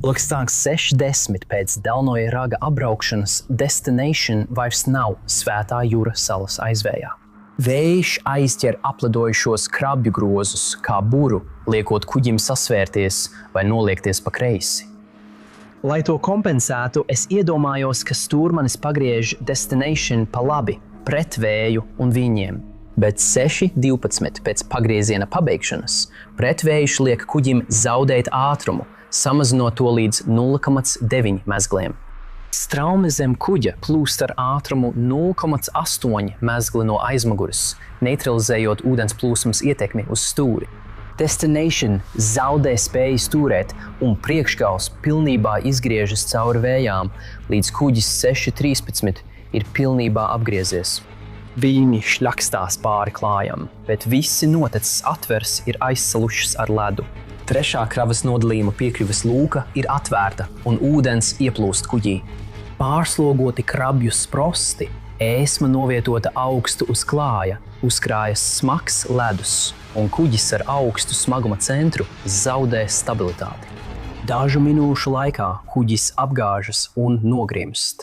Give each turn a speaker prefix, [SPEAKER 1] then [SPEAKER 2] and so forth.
[SPEAKER 1] Pulkstens 6:10 pēc Delnoja raga apbraukšanas Destination vairs nav Svētā jūra salas aizvējā. Vējš aizķer aplidojušos krabju grozus kā buru, liekot kuģim sasvērties vai noliekties pa kreisi. Lai to kompensētu, es iedomājos, ka stūrmanis pagriež Destination pa labi, pret vēju un viļņiem, bet 6:12 pēc pagrieziena pabeigšanas pretvējš liek kuģim zaudēt ātrumu, samazinot to līdz 0,9 mezgliem. Straume zem kuģa plūst ar ātrumu 0,8 mezgli no aizmugures, neutralizējot ūdens plūsmas ietekmi uz stūri. Destination zaudē spēju stūrēt un priekšgals pilnībā izgriežas cauri vējām, līdz kuģis 6:13 ir pilnībā apgriezies. Viļņi šļakstās pāri klājam, bet visi noteces atvers ir aizsalušas ar ledu. Trešā kravas nodalījuma piekļuves lūka ir atvērta un ūdens ieplūst kuģī. Pārslogoti krabju sprosti, ēsma novietota augstu uz klāja, uzkrājas smags ledus, un kuģis ar augstu smaguma centru zaudē stabilitāti. Dažu minūšu laikā kuģis apgāžas un nogrimst.